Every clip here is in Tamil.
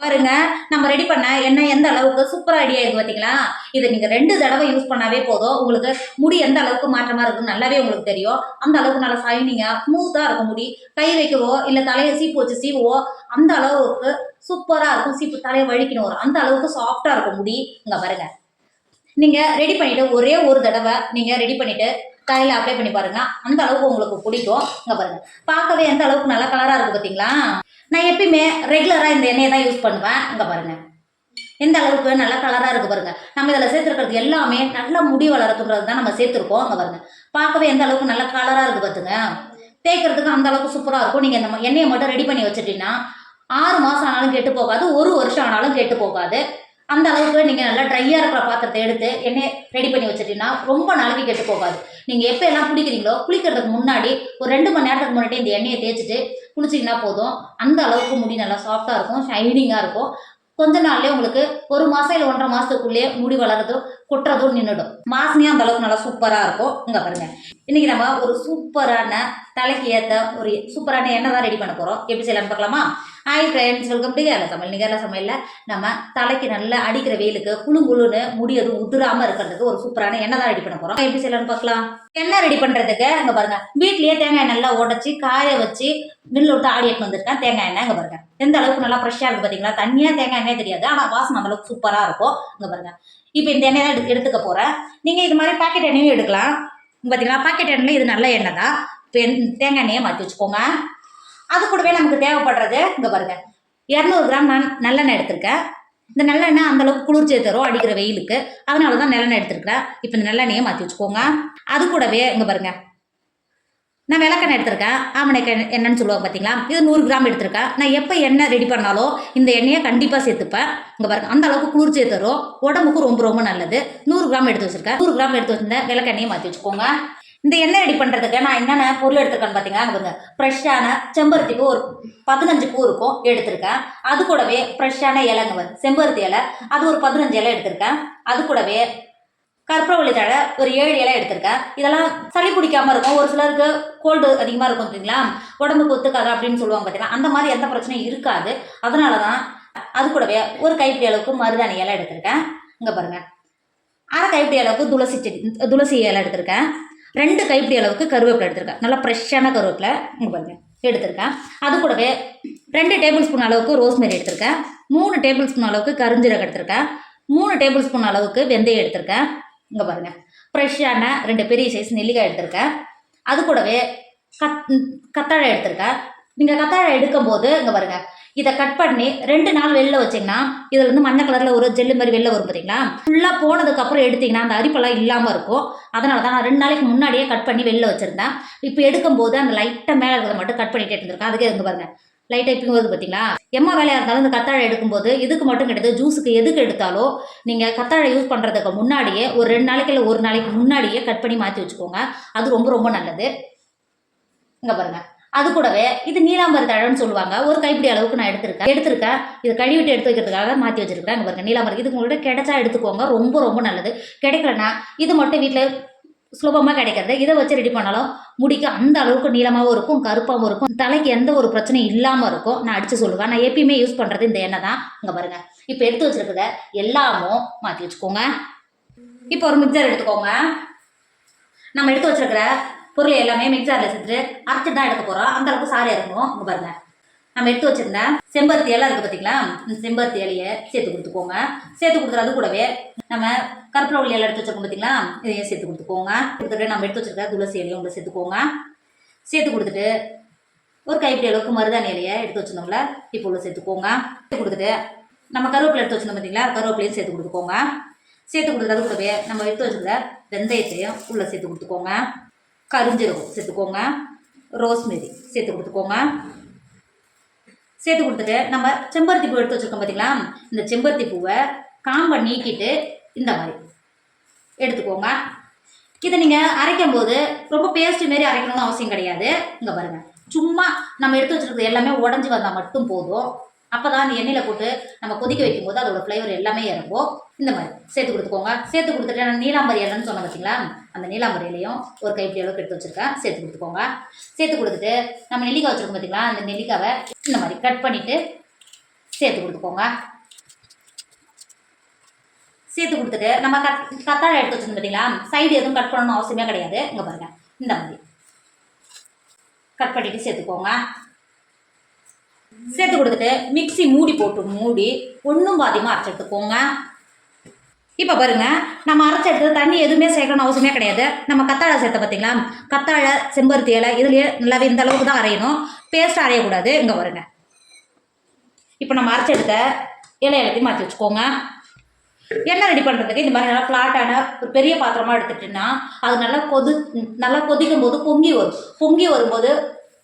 பாருங்க, நம்ம ரெடி பண்ண எண்ணெய் எந்த அளவுக்கு சூப்பரா ரெடி ஆயிருக்கு பாத்தீங்களா? இதை நீங்க 2 தடவை யூஸ் பண்ணாவே போதும். உங்களுக்கு முடி எந்த அளவுக்கு மாற்றமா இருக்குன்னு நல்லாவே உங்களுக்கு தெரியும். அந்த அளவுக்கு நல்லா ஷைனிங்கா, ஸ்மூத்தா இருக்கும் முடி. கை வைக்கவோ, இல்ல தலைய சீப்பு வச்சு சீவவோ, அந்த அளவுக்கு சூப்பரா இருக்கும். சீப்பு தலைய வழிக்கணும் வரும். அந்த அளவுக்கு சாஃப்ட்டா இருக்கும் முடி. இங்க பாருங்க. நீங்க ரெடி பண்ணிட்டு ஒரே ஒரு தடவை நீங்க ரெடி பண்ணிட்டு தலையில அப்ளை பண்ணி பாருங்க. அந்த அளவுக்கு உங்களுக்கு பிடிக்கும். இங்க பாருங்க. பார்க்கவே எந்த அளவுக்கு நல்ல கலரா இருக்கு பாத்தீங்களா? நான் எப்பயுமே ரெகுலரா இந்த எண்ணெயை தான் யூஸ் பண்ணுவேன். இங்க பாருங்க. எந்த அளவுக்கு நல்ல கலரா இருக்கு பாருங்க. நம்ம இதுல சேர்த்துருக்கிறது எல்லாமே நல்ல முடி வளரத்துன்றது தான் நம்ம சேர்த்துருக்கோம். இங்க பாருங்க. பார்க்கவே எந்த அளவுக்கு நல்ல கலரா இருக்கு பாத்துங்க. தேய்க்கிறதுக்கு அந்த அளவுக்கு சூப்பரா இருக்கும். நீங்க இந்த எண்ணெயை மட்டும் ரெடி பண்ணி வச்சுட்டீங்கன்னா 6 மாசம் ஆனாலும் கெட்டு போகாது, 1 வருஷம் ஆனாலும் கெட்டு போகாது. அந்த அளவுக்கு நீங்க நல்லா ட்ரையா இருக்கிற பாத்திரத்தை எடுத்து எண்ணெய் ரெடி பண்ணி வச்சுட்டீங்கன்னா ரொம்ப நாளைக்கு கெட்டு போகாது. நீங்க எப்ப எல்லாம் குளிக்கிறீங்களோ குளிக்கிறதுக்கு முன்னாடி ஒரு 2 மணி நேரத்துக்கு முன்னாடி இந்த எண்ணெயை தேய்ச்சிட்டு குளிச்சிங்கன்னா போதும். அந்த அளவுக்கு முடி நல்லா சாஃப்டா இருக்கும், ஷைனிங்கா இருக்கும். கொஞ்ச நாள்லயே உங்களுக்கு 1 மாசம் இல்ல 1.5 மாசத்துக்குள்ளேயே முடி வளர்றதும் கொட்டுறதும் நின்றுடும். வாசனையும் அந்த அளவுக்கு நல்லா சூப்பரா இருக்கும். இங்க பாருங்க. இன்னைக்கு நம்ம ஒரு சூப்பரான தலைக்கு ஏத்த ஒரு சூப்பரான எண்ணெய் தான் ரெடி பண்ண போறோம். எப்படி செய்யலாம்னு பார்க்கலாமா? Hi friends, welcome to Kerala சமையல். கேரளா சமையல்ல நம்ம தலைக்கு நல்லா அடிக்கிற வெயிலுக்கு குளுன்னு முடி அது உதிராம இருக்கிறதுக்கு ஒரு சூப்பரான எண்ணெய் தான் ரெடி பண்ண போறோம். எப்படி செய்யலாம்னு பார்க்கலாம். எண்ணெய் ரெடி பண்றதுக்கு அங்க பாருங்க, வீட்லயே தேங்காய் நல்லா உடைச்சி காய வச்சு மில்ல விட்டு ஆடி எடுத்து வந்திருக்கேன். தேங்காய் எண்ணெய் இங்க பாருங்க. எந்த அளவுக்கு நல்லா ஃப்ரெஷ்ஷா இருக்கு பாத்தீங்களா? தனியா தேங்காய் எண்ணெய் தெரியாது, ஆனா வாசனை அந்த அளவுக்கு சூப்பரா இருக்கும். இங்க பாருங்க. இப்போ இந்த எண்ணெய் தான் எடுத்துக்க போறேன். நீங்க இது மாதிரி பாக்கெட் எண்ணெயும் எடுக்கலாம். பாத்தீங்களா? பாக்கெட் எண்ணெய் இது நல்ல எண்ணெய் தான். தேங்காய் எண்ணெயை மாற்றி வச்சுக்கோங்க. அது கூடவே நமக்கு தேவைப்படுறது இங்க பாருங்க, 200 கிராம் நான் நல்லெண்ணெய் எடுத்திருக்கேன். இந்த நல்லெண்ணெய் அந்த அளவுக்கு குளிர்ச்சியை தரும் அடிக்கிற வெயிலுக்கு, அதனாலதான் நல்லெண்ணெய் எடுத்திருக்கிறேன். இப்போ இந்த நல்லெண்ணெயை மாற்றி வச்சுக்கோங்க. அது கூடவே இங்க பாருங்க, நான் விளக்கெண்ணெய் எடுத்திருக்கேன். ஆமணக்கு எண்ணெய்னு சொல்லுவாங்க பார்த்தீங்களா? இது 100 கிராம் எடுத்திருக்கேன். நான் எப்போ எண்ணெய் ரெடி பண்ணாலும் இந்த எண்ணெயை கண்டிப்பாக சேர்த்துப்பேன். இங்கே பாருங்க, அந்த அளவுக்கு குளிர்ச்சியை தரும், உடம்புக்கு ரொம்ப ரொம்ப நல்லது. 100 கிராம் எடுத்து வச்சிருக்கேன். 100 கிராம் எடுத்து வச்சிருந்தேன் விளக்கெண்ணையை மாற்றி வச்சுக்கோங்க. இந்த எண்ணெய் ரெடி பண்ணுறதுக்கு நான் என்னென்ன பொருள் எடுத்திருக்கேன்னு பார்த்தீங்கன்னா, பாருங்க, ஃப்ரெஷ்ஷான செம்பருத்தி பூ ஒரு 15 பூ இருக்கும் எடுத்திருக்கேன். அது கூடவே ஃப்ரெஷ்ஷான இலைங்க செம்பருத்தி இலை, அது ஒரு 15 இலை எடுத்திருக்கேன். அது கூடவே கற்பூரவள்ளி தழை ஒரு 7 இலை எடுத்திருக்கேன். இதெல்லாம் சளி பிடிக்காம இருக்கும். ஒரு சிலருக்கு கோல்டு அதிகமாக இருக்கும் பார்த்தீங்களா, உடம்புக்கு ஒத்துக்காது அப்படின்னு சொல்லுவாங்க பார்த்தீங்கன்னா, அந்த மாதிரி எந்த பிரச்சனையும் இருக்காது. அதனால தான். அது கூடவே ஒரு கைப்பிடி அளவுக்கு மருதாணி இலை எடுத்திருக்கேன். இங்கே பாருங்க, அரை கைப்பிடி அளவுக்கு துளசி இலை எடுத்திருக்கேன். 2 கைப்பிடி அளவுக்கு கருவேப்பிலை எடுத்திருக்கேன். நல்லா ஃப்ரெஷ்ஷான கருவேப்பிலை இங்கே பாருங்க எடுத்திருக்கேன். அது கூடவே 2 டேபிள் ஸ்பூன் அளவுக்கு ரோஸ்மெரி எடுத்திருக்கேன். 3 டேபிள் ஸ்பூன் அளவுக்கு கருஞ்சீரகம் எடுத்திருக்கேன். 3 டேபிள் ஸ்பூன் அளவுக்கு வெந்தயம் எடுத்திருக்கேன். இங்கே பாருங்க, ஃப்ரெஷ்ஷான 2 பெரிய சைஸ் நெல்லிக்காய் எடுத்திருக்கேன். அது கூடவே கத்தாழை எடுத்திருக்கேன். நீங்கள் கத்தாழை எடுக்கும்போது இங்கே பாருங்க, இதை கட் பண்ணி 2 நாள் வெளில வச்சிங்கன்னா இதில் வந்து மஞ்சள் கலரில் ஒரு ஜெல்லு மாதிரி வெளில வரும் பார்த்தீங்களா? ஃபுல்லாக போனதுக்கப்புறம் எடுத்திங்கன்னா அந்த அரிப்பெல்லாம் இல்லாமல் இருக்கும். அதனால தான் நான் 2 நாளைக்கு முன்னாடியே கட் பண்ணி வெளில வச்சுருந்தேன். இப்போ எடுக்கும்போது அந்த லைட்டாக மேலே இருக்கிறத மட்டும் கட் பண்ணிட்டு எடுத்துருக்கேன். அதுக்கே இங்கே பாருங்க, லைட்டாக இப்போ வருது பார்த்தீங்களா? எம்மா வேலையாக இருந்தாலும் இந்த கத்தாழை எடுக்கும்போது இதுக்கு மட்டும் கிடையாது, ஜூஸுக்கு எதுக்கு எடுத்தாலும் நீங்கள் கத்தாழை யூஸ் பண்ணுறதுக்கு முன்னாடியே ஒரு 2 நாளைக்கு இல்லை 1 நாளைக்கு முன்னாடியே கட் பண்ணி மாற்றி வச்சுக்கோங்க. அது ரொம்ப ரொம்ப நல்லது. இங்கே பாருங்க, அது கூடவே இது நீலாம்பரி தழைன்னு சொல்லுவாங்க. ஒரு கைப்பிடி அளவுக்கு நான் எடுத்திருக்கேன். இது கழுவிட்டு எடுத்து வைக்கிறதுக்காக மாற்றி வச்சிருக்கேன். இங்கே பாருங்க, நீலாம்பரி இது உங்கள்கிட்ட கிடைச்சா எடுத்துக்கோங்க, ரொம்ப ரொம்ப நல்லது. கிடைக்கலன்னா இது மட்டும் வீட்டில் சுலபமாக கிடைக்கிறது, இதை வச்சு ரெடி பண்ணாலும் முடிக்கு அந்த அளவுக்கு நீளமாகவும் இருக்கும், கருப்பாகவும் இருக்கும், தலைக்கு எந்த ஒரு பிரச்சனையும் இல்லாமல் இருக்கும். நான் அடித்து சொல்லுவேன். நான் எப்பயுமே யூஸ் பண்ணுறது இந்த எண்ணெய் தான். இங்கே பாருங்க, இப்போ எடுத்து வச்சிருக்கிறத எல்லாமும் மாற்றி வச்சுக்கோங்க. இப்போ ஒரு மிக்சர் எடுத்துக்கோங்க. நம்ம எடுத்து வச்சிருக்கிற பொருளை எல்லாமே மிக்சரில் சேர்த்துட்டு அரைச்சி தான் எடுக்க போகிறோம். அந்த அளவுக்கு சாரியாக இருக்கணும். இங்கே பாருங்க, நம்ம எடுத்து வச்சிருந்தேன் செம்பருத்தி இலை இருக்குது பார்த்தீங்களா? இந்த செம்பருத்தி இலையை சேர்த்து கொடுத்துக்கோங்க. சேர்த்து கொடுத்துறது கூடவே நம்ம கற்பூரவள்ளி இலை எடுத்து வச்சிருக்கோம் பார்த்தீங்களா? இதையும் சேர்த்து கொடுத்துக்கோங்க. கொடுத்துட்டு நம்ம எடுத்து வச்சிருக்க துளசி இலையும் உங்களை சேர்த்துக்கோங்க. சேர்த்து கொடுத்துட்டு ஒரு கைப்பிடி அளவுக்கு மருதாணி இலையை எடுத்து வச்சிருந்தோம்ல, இப்போ உள்ள சேர்த்துக்கோங்க. சேர்த்து கொடுத்துட்டு நம்ம கருவேப்பிலை எடுத்து வச்சிருந்தோம் பார்த்தீங்களா? கருவேப்பிலையும் சேர்த்து கொடுத்துக்கோங்க. சேர்த்து கொடுத்துறது கூடவே நம்ம எடுத்து வச்சிருக்க வெந்தயத்தையும் உள்ள சேர்த்து கொடுத்துக்கோங்க. கருஞ்சீரகம் சேர்த்துக்கோங்க. ரோஸ்மெரி சேர்த்து கொடுத்துக்கோங்க. சேர்த்து கொடுத்துட்டு நம்ம செம்பருத்தி பூ எடுத்து வச்சுருக்கோம் பார்த்தீங்களா? இந்த செம்பருத்தி பூவை காம்பை நீக்கிட்டு இந்த மாதிரி எடுத்துக்கோங்க. இதை நீங்கள் அரைக்கும் போது ரொம்ப பேஸ்ட் மாரி அரைக்கணும்னு அவசியம் கிடையாது. இங்கே பாருங்கள், சும்மா நம்ம எடுத்து வச்சுருக்கிறது எல்லாமே உடஞ்சி வந்தால் மட்டும் போதும். அப்போ தான் அந்த எண்ணெயில் போட்டு நம்ம கொதிக்க வைக்கும்போது அதோட ஃப்ளேவர் எல்லாமே இறங்கும். இந்த மாதிரி சேர்த்து கொடுத்துக்கோங்க. சேர்த்து கொடுத்துட்டு நான் நீலாம்பரி இலைன்னு சொன்னேன் பார்த்தீங்களா? அந்த நீலாம்பரி இலையும் ஒரு கைப்பிடி அளவுக்கு எடுத்து வச்சுருக்கேன். சேர்த்து கொடுத்துக்கோங்க. சேர்த்து கொடுத்துட்டு நம்ம நெல்லிக்காய் வச்சுருக்கோம் பார்த்தீங்களா? அந்த நெல்லிக்காவை இந்த மாதிரி கட் பண்ணிவிட்டு சேர்த்து கொடுத்துக்கோங்க. சேர்த்து கொடுத்துட்டு நம்ம கத்தாழை எடுத்து வச்சுருந்தோம் பார்த்தீங்களா, சைடு எதுவும் கட் பண்ணணும்னு அவசியமே கிடையாது. இங்கே பாருங்க, இந்த மாதிரி கட் பண்ணிட்டு சேர்த்துக்கோங்க. சேர்த்து கொடுத்துட்டு மிக்சி மூடி போட்டு மூடி ஒன்றும் பாதியமாக அரைச்சி எடுத்துக்கோங்க. இப்போ பாருங்க, நம்ம அரைச்சி எடுத்து தண்ணி எதுவுமே சேர்க்கணும் அவசியமே கிடையாது. நம்ம கத்தாழை சேர்த்த பார்த்தீங்களா, கத்தாழை செம்பருத்தி இலை இதுலேயே நல்லாவே இந்த அளவுக்கு தான் அரையணும், பேஸ்ட் அரையக்கூடாது. இங்கே பாருங்க, இப்போ நம்ம அரைச்சி எடுத்த இலை எல்லாத்தையும் மாற்றி வச்சுக்கோங்க. எண்ணெய் ரெடி பண்ணுறதுக்கு இந்த மாதிரி நல்லா ஃப்ளாட்டான ஒரு பெரிய பாத்திரமாக எடுத்துட்டோன்னா அது நல்லா கொதிக்கும் போது பொங்கி வரும்போது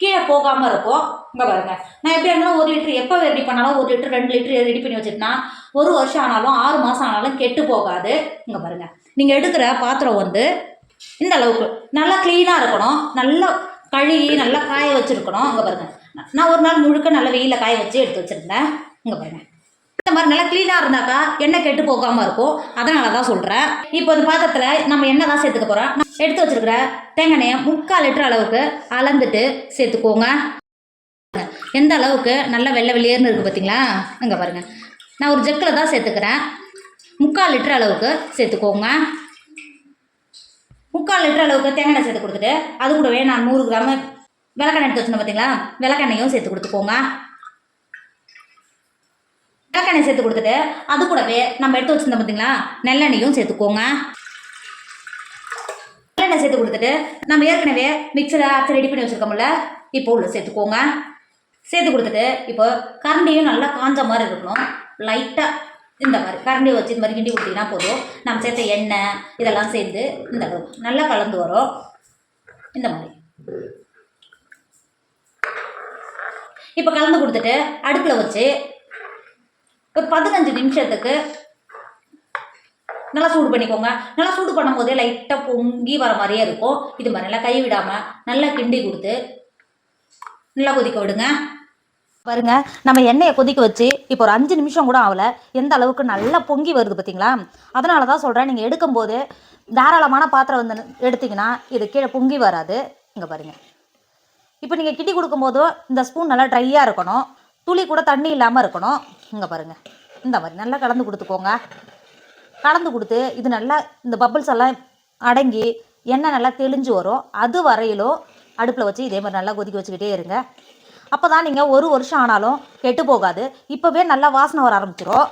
கீழே போகாமல் இருக்கும். இங்கே பாருங்க, நான் எப்படி இருந்தாலும் 1 லிட்டர் எப்போ ரெடி பண்ணாலும் 1 லிட்டர் 2 லிட்டர் ரெடி பண்ணி வச்சுட்டுனா 1 வருஷம் ஆனாலும் 6 மாதம் ஆனாலும் கெட்டு போகாது. இங்கே பாருங்க, நீங்கள் எடுக்கிற பாத்திரம் வந்து இந்த அளவுக்கு நல்லா க்ளீனாக இருக்கணும், நல்லா கழுவி நல்லா காய வச்சுருக்கணும். இங்கே பாருங்க, நான் ஒரு நாள் முழுக்க நல்லா வெயிலில் காய வச்சு எடுத்து வச்சுருந்தேன். இங்கே பாருங்க, இந்த மாதிரி நல்லா க்ளீனாக இருந்தாக்கா எண்ணெய் கெட்டு போகாமல் இருக்கும். அதனால தான் சொல்கிறேன். இப்போ இந்த பாத்திரத்தில் நம்ம எண்ணெய் தான் சேர்த்துக்க போகிறோம். எடுத்து வச்சுருக்கிற தேங்காய் எண்ணெயை 3/4 லிட்டர் அளவுக்கு அளந்துட்டு சேர்த்துக்கோங்க. எந்த அளவுக்கு நல்லா வெள்ளை வெளியேறுனு இருக்குது பார்த்தீங்களா. இங்கே பாருங்கள், நான் ஒரு ஜக்கில் தான் சேர்த்துக்கிறேன். 3/4 லிட்டர் அளவுக்கு சேர்த்துக்கோங்க. 3/4 லிட்டர் அளவுக்கு தேங்காய் எண்ணெய் சேர்த்து கொடுத்துட்டு அது கூடவே நான் 100 கிராம் விளக்கெண்ணெய் எடுத்து வச்சுருந்தேன் பார்த்தீங்களா, விளக்கெண்ணையும் சேர்த்து கொடுத்துக்கோங்க. விளக்கெண்ணெய் சேர்த்து கொடுத்துட்டு அது கூடவே நம்ம எடுத்து வச்சுருந்தோம் பார்த்தீங்களா, நெல்லெண்ணையும் சேர்த்துக்கோங்க. நல்லெண்ணெய் சேர்த்து கொடுத்துட்டு நம்ம ஏற்கனவே மிக்சரை அரைச்சி ரெடி பண்ணி வச்சுருக்கோம்ல, இப்போ உள்ள சேர்த்துக்கோங்க. சேர்த்து கொடுத்துட்டு இப்போ கரண்டியும் நல்லா காஞ்ச மாதிரி இருக்கணும். லைட்டாக இந்த மாதிரி கரண்டியை வச்சு இந்த மாதிரி கிண்டி கொடுத்தீங்கன்னா போதும். நம்ம சேர்த்த எண்ணெய் இதெல்லாம் சேர்ந்து இந்த அளவுக்கு நல்லா கலந்து வரும். இந்த மாதிரி இப்போ கலந்து கொடுத்துட்டு அடுப்பில் வச்சு ஒரு 15 நிமிஷத்துக்கு நல்லா சூடு பண்ணிக்கோங்க. நல்லா சூடு பண்ணும் போதே லைட்டாக பொங்கி வர மாதிரியே இருக்கும். இது மாதிரி நல்லா கை விடாமல் நல்லா கிண்டி கொடுத்து நல்லா கொதிக்க விடுங்க. பாருங்க, நம்ம எண்ணெயை கொதிக்க வச்சு இப்போ ஒரு 5 நிமிஷம் கூட ஆகலை, எந்த அளவுக்கு நல்லா பொங்கி வருது பார்த்தீங்களா. அதனால தான் சொல்கிறேன், நீங்கள் எடுக்கும்போது தாராளமான பாத்திரம் வந்து எடுத்திங்கன்னா இது கீழே பொங்கி வராது. இங்கே பாருங்கள், இப்போ நீங்கள் கிண்டி கொடுக்கும்போதும் இந்த ஸ்பூன் நல்லா ட்ரையாக இருக்கணும், துளி கூட தண்ணி இல்லாமல் இருக்கணும். இங்கே பாருங்கள், இந்த மாதிரி நல்லா கலந்து கொடுத்துக்கோங்க. கலந்து கொடுத்து இது நல்லா இந்த பபிள்ஸ் எல்லாம் அடங்கி எண்ணெய் நல்லா தெளிஞ்சு வரும். அது வரையிலும் அடுப்பில் வச்சு இதே மாதிரி நல்லா கொதிக்க வச்சுக்கிட்டே இருங்க. அப்போ தான் நீங்கள் 1 வருஷம் ஆனாலும் கெட்டு போகாது. இப்போவே நல்லா வாசனை வர ஆரம்பிச்சிடும்.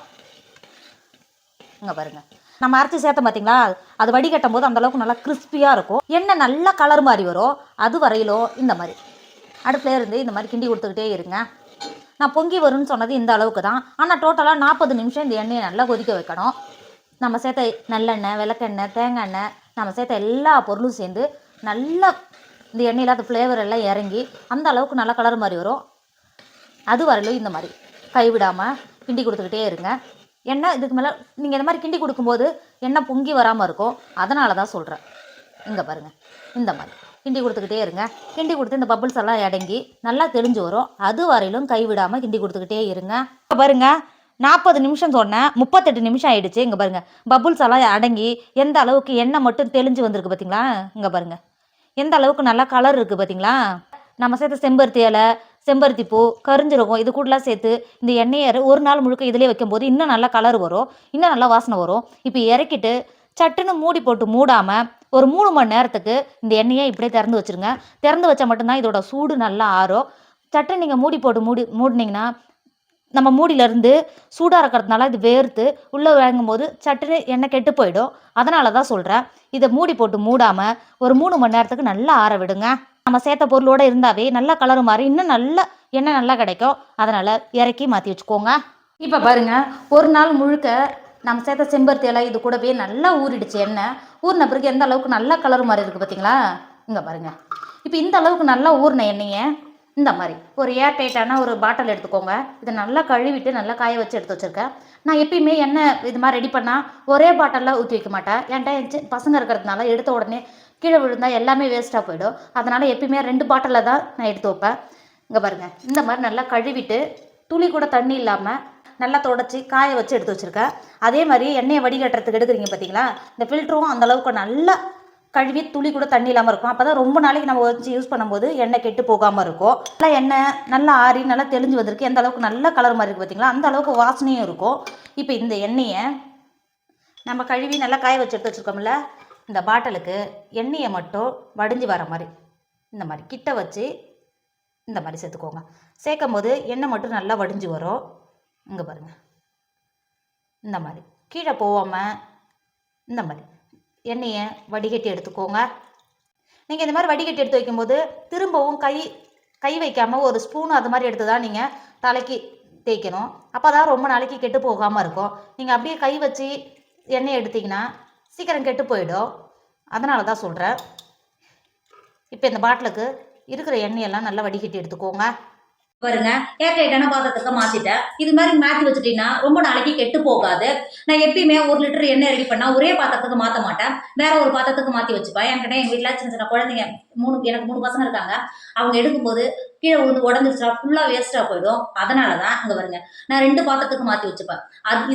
இங்கே பாருங்கள், நம்ம அரைச்சி சேர்த்தோம் பார்த்தீங்களா, அது வடிகட்டும் போது அந்தளவுக்கு நல்லா கிறிஸ்பியாக இருக்கும். எண்ணெய் நல்லா கலர் மாதிரி வரும். அது வரையிலும் இந்த மாதிரி அடுப்பில் இருந்து இந்த மாதிரி கிண்டி கொடுத்துக்கிட்டே இருங்க. நான் பொங்கி வரும்னு சொன்னது இந்த அளவுக்கு தான். ஆனால் டோட்டலாக 40 நிமிஷம் இந்த எண்ணெயை நல்லா கொதிக்க வைக்கணும். நம்ம சேர்த்த நல்லெண்ணெய், விளக்கெண்ணெய், தேங்காய் எண்ணெய், நம்ம சேர்த்த எல்லா பொருளும் சேர்ந்து நல்லா இந்த எண்ணெயில் அது ஃப்ளேவர் எல்லாம் இறங்கி அந்த அளவுக்கு நல்லா கலர் மாதிரி வரும். அது வரலும் இந்த மாதிரி கைவிடாமல் கிண்டி கொடுத்துக்கிட்டே இருங்க. எண்ணெய் இதுக்கு மேலே நீங்கள் இந்த மாதிரி கிண்டி கொடுக்கும்போது எண்ணெய் பொங்கி வராமல் இருக்கும். அதனால தான் சொல்கிறேன். இங்கே பாருங்கள், இந்த மாதிரி கிண்டி கொடுத்துக்கிட்டே இருங்க. கிண்டி கொடுத்து இந்த பபிள்ஸ் எல்லாம் அடங்கி நல்லா தெளிஞ்சு வரும். அது வரையிலும் கைவிடாமல் கிண்டி கொடுத்துக்கிட்டே இருங்க. இப்போ பாருங்கள், 40 நிமிஷம் சொன்னேன், 38 நிமிஷம் ஆகிடுச்சு. இங்கே பாருங்கள், பபுள்ஸ் எல்லாம் அடங்கி எந்த அளவுக்கு எண்ணெய் மட்டும் தெளிஞ்சு வந்திருக்கு பார்த்தீங்களா. இங்கே பாருங்கள், எந்த அளவுக்கு நல்லா கலர் இருக்குது பார்த்தீங்களா. நம்ம சேர்த்த செம்பருத்தி இலை, செம்பருத்தி பூ, கரிஞ்சீரகம் இது கூடலாம் சேர்த்து இந்த எண்ணெயை ஒரு நாள் முழுக்க இதிலே வைக்கும்போது இன்னும் நல்லா கலர் வரும், இன்னும் நல்லா வாசனை வரும். இப்போ இறக்கிட்டு சட்டுன்னு மூடி போட்டு மூடாமல் ஒரு 3 மணி நேரத்துக்கு இந்த எண்ணெயை இப்படியே திறந்து வச்சுருங்க. திறந்து வச்சா மட்டும்தான் இதோட சூடு நல்லா ஆறும். சட்டுன்னு நீங்கள் மூடி போட்டு மூடினீங்கன்னா நம்ம மூடியிலேருந்து சூடாக இருக்கிறதுனால இது வேர்த்து உள்ளே வாங்கும்போது சட்டுன்னு எண்ணெய் கெட்டு போயிடும். அதனால தான் சொல்கிறேன், இதை மூடி போட்டு மூடாமல் ஒரு 3 மணி நேரத்துக்கு நல்லா ஆற விடுங்க. நம்ம சேர்த்த பொருளோடு இருந்தாவே நல்லா கலர் மாறி இன்னும் நல்லா எண்ணெய் நல்லா கிடைக்கும். அதனால் இறக்கி மாற்றி வச்சுக்கோங்க. இப்போ பாருங்கள், ஒரு நாள் முழுக்க நம்ம சேர்த்த செம்பருத்தி இலை இது கூடவே நல்லா ஊறிடுச்சு. எண்ணெய் ஊறின பிறகு எந்த அளவுக்கு நல்லா கலர் மாதிரி இருக்குது பார்த்தீங்களா. இங்கே பாருங்கள், இப்போ இந்த அளவுக்கு நல்லா ஊறின எண்ணெயை இந்த மாதிரி ஒரு ஏர் டைட்டான ஒரு பாட்டில் எடுத்துக்கோங்க. இதை நல்லா கழுவிட்டு நல்லா காய வச்சு எடுத்து வச்சுருக்கேன். நான் எப்பயுமே எண்ணெய் இது மாதிரி ரெடி பண்ணால் ஒரே பாட்டிலில் ஊற்றி வைக்க மாட்டேன். என்கிட்ட பசங்க இருக்கிறதுனால எடுத்த உடனே கீழே விழுந்தால் எல்லாமே வேஸ்ட்டாக போயிடும். அதனால் எப்பயுமே 2 பாட்டிலில் தான் நான் எடுத்து வைப்பேன். இங்கே பாருங்கள், இந்த மாதிரி நல்லா கழுவிட்டு துளி கூட தண்ணி இல்லாமல் நல்லா தொடச்சி காய வச்சு எடுத்து வச்சுருக்கேன். அதே மாதிரி எண்ணெயை வடிகட்டுறதுக்கு எடுக்கிறீங்க பார்த்தீங்களா, இந்த ஃபில்டரும் அந்தளவுக்கு நல்லா கழுவி துளி கூட தண்ணி இல்லாமல் இருக்கும். அப்போ தான் ரொம்ப நாளைக்கு நம்ம வச்சு யூஸ் பண்ணும்போது எண்ணெய் கெட்டு போகாமல் இருக்கும். நல்லா எண்ணெய் நல்லா ஆறி நல்லா தெளிஞ்சு வந்திருக்கு. எந்த அளவுக்கு நல்ல கலர் மாதிரி இருக்குது பார்த்தீங்களா, அந்த அளவுக்கு வாசனையும் இருக்கும். இப்போ இந்த எண்ணெயை நம்ம கழுவி நல்லா காய வச்சு எடுத்து வச்சுருக்கோம்ல, இந்த பாட்டிலுக்கு எண்ணெயை மட்டும் வடிஞ்சு வர மாதிரி இந்த மாதிரி கிட்ட வச்சு இந்த மாதிரி சேர்த்துக்கோங்க. சேர்க்கும் போது எண்ணெய் மட்டும் நல்லா வடிஞ்சு வரும். இங்கே பாருங்கள், இந்த மாதிரி கீழே போகாமல் இந்த மாதிரி எண்ணெயை வடிகட்டி எடுத்துக்கோங்க. நீங்கள் இந்த மாதிரி வடிகட்டி எடுத்து வைக்கும்போது திரும்பவும் கை வைக்காமல் ஒரு ஸ்பூன் அது மாதிரி எடுத்து தான் நீங்கள் தலைக்கு தேய்க்கணும். அப்போ தான் ரொம்ப நாளைக்கு கெட்டு போகாமல் இருக்கும். நீங்கள் அப்படியே கை வச்சு எண்ணெய் எடுத்திங்கன்னா சீக்கிரம் கெட்டு போயிடும். அதனால தான் சொல்கிறேன். இப்போ இந்த பாட்டிலுக்கு இருக்கிற எண்ணெயெல்லாம் நல்லா வடிகட்டி எடுத்துக்கோங்க. பாருங்க, ஏர்டைட்டான பாத்திரத்துக்கு மாற்றிட்டேன். இது மாதிரி மாற்றி வச்சுட்டீங்கன்னா ரொம்ப நாளைக்கு கெட்டு போகாது. நான் எப்பயுமே 1 லிட்டர் எண்ணெய் ரெடி பண்ணால் ஒரே பாத்திரத்துக்கு மாற்ற மாட்டேன், வேற ஒரு பாத்திரத்துக்கு மாற்றி வச்சுப்பேன். என்கிட்ட எங்கள் வீட்டில் சின்ன சின்ன குழந்தைங்க எனக்கு 3 பசங்க இருக்காங்க. அவங்க எடுக்கும்போது கீழே விழுந்து உடஞ்சிருச்சா ஃபுல்லாக வேஸ்ட்டாக போயிடும். அதனால தான் இங்கே வருங்க, நான் 2 பாத்திரத்துக்கு மாற்றி வச்சுப்பேன்.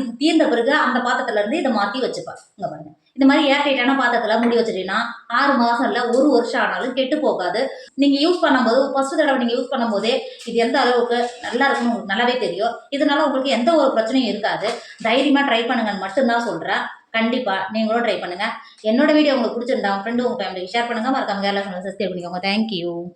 இது தீர்ந்த பிறகு அந்த பாத்திரத்துலேருந்து இதை மாற்றி வச்சுப்பேன். இங்கே பாருங்க, இந்த மாதிரி ஏர்டைட்டான பாத்திரத்தில் மூடி வச்சுட்டீங்கன்னா 6 மாதம் இல்லை 1 வருஷம் ஆனாலும் கெட்டு போகாது. நீங்கள் யூஸ் பண்ணும்போது ஃபர்ஸ்ட் தடவை நீங்கள் யூஸ் பண்ணும்போதே இது எந்த அளவுக்கு நல்லா இருக்குன்னு உங்களுக்கு நல்லாவே தெரியும். இதனால உங்களுக்கு எந்த ஒரு பிரச்சனையும் இருக்காது. தைரியமாக ட்ரை பண்ணுங்கன்னு மட்டும்தான் சொல்கிறேன். கண்டிப்பாக நீங்களும் ட்ரை பண்ணுங்கள். என்னோட வீடியோ உங்களுக்கு பிடிச்சிருந்தா உங்கள் ஃப்ரெண்டு உங்கள் ஃபேமிலிக்கு ஷேர் பண்ணுங்கள். மறக்காம கேரளா சமையல் சப்ஸ்கிரைப் பண்ணிக்கோங்க. தேங்க்யூ.